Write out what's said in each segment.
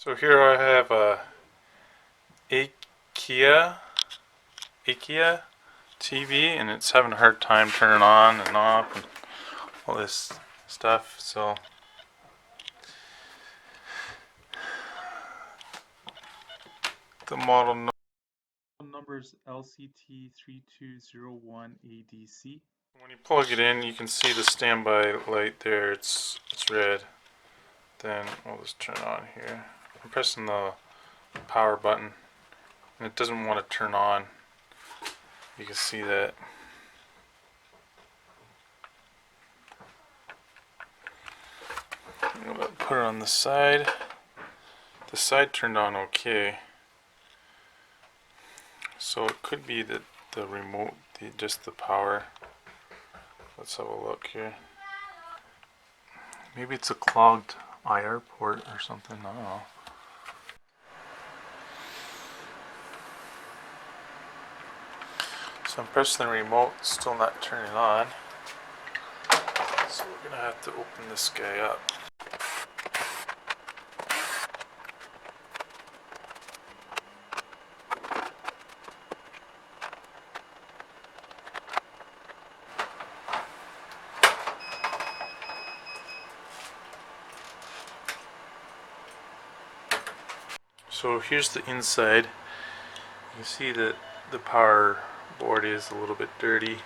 So here I have a AKAI TV, and it's having a hard time turning on and off and all this stuff. So the model number is LCT3201ADC. When you plug it in, you can see the standby light there. It's red. Then we'll just turn it on here. I'm pressing the power button, and it doesn't want to turn on. You can see that. I'm gonna put it on the side. The side turned on okay. So it could be that the remote, just the power. Let's have a look here. Maybe it's a clogged IR port or something, I don't know. So I'm pressing the remote, still not turning on. So we're gonna have to open this guy up. So here's the inside. You can see that the power board is a little bit dirty,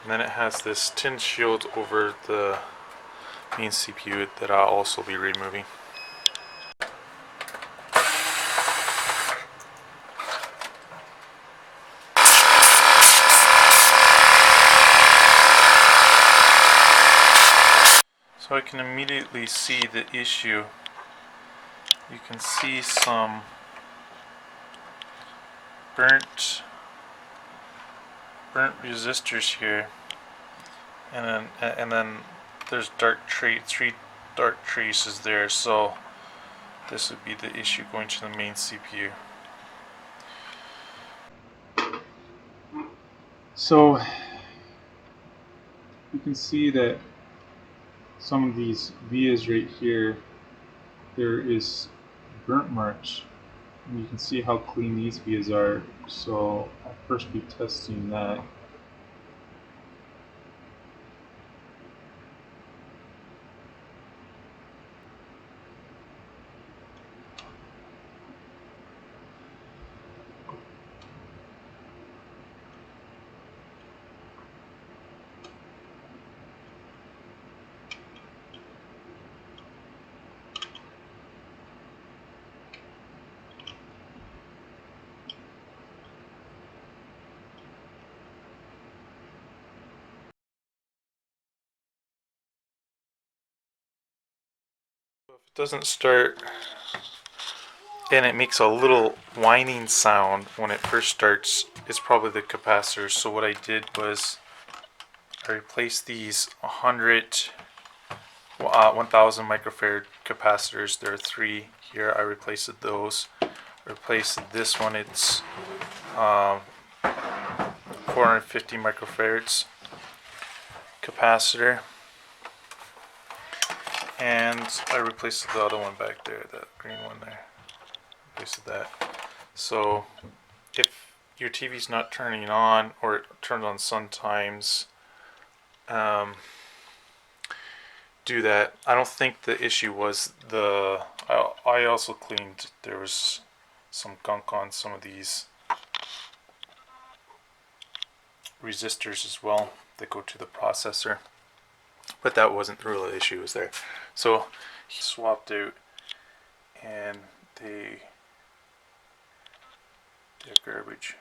and then it has this tin shield over the main CPU that I'll also be removing. So I can immediately see the issue. You can see some burnt resistors here, and then there's three dark traces there. So this would be the issue going to the main CPU. So you can see that some of these vias right here, there is burnt marks, and you can see how clean these vias are. So I'll first be testing that. If it doesn't start, and it makes a little whining sound when it first starts, it's probably the capacitors. So what I did was I replaced these 1000 microfarad capacitors. There are 3 here. I replaced those. I replaced this one. It's 450 microfarads capacitor. And I replaced the other one back there, that green one there. Replaced that. So if your TV's not turning on, or it turns on sometimes, do that. I don't think the issue was I also cleaned, there was some gunk on some of these resistors as well that go to the processor. But that wasn't the real issue, was there. So he swapped out, and they're garbage.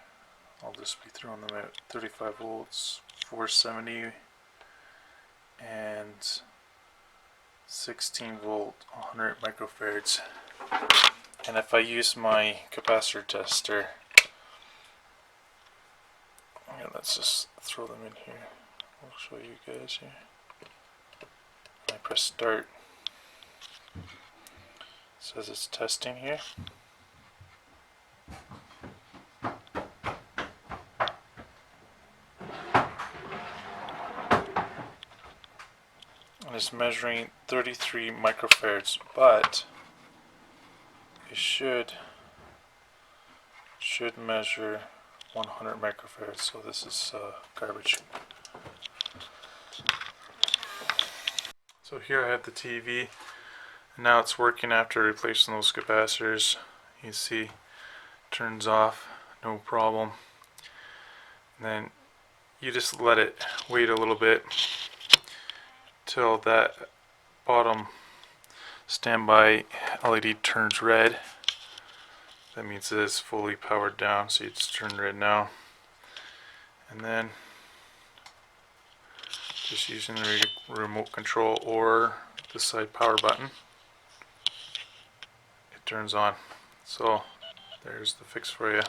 I'll just be throwing them out. 35 volts, 470, and 16 volt, 100 microfarads. And if I use my capacitor tester, let's just throw them in here. I'll show you guys here. I press start. It says it's testing here. And it's measuring 33 microfarads, but it should measure 100 microfarads, so this is garbage. So here I have the TV, and now it's working after replacing those capacitors. You see, turns off, no problem. And then you just let it wait a little bit till that bottom standby LED turns red. That means it is fully powered down, so it's turned red now. And then just using the remote control or the side power button, it turns on. So there's the fix for you.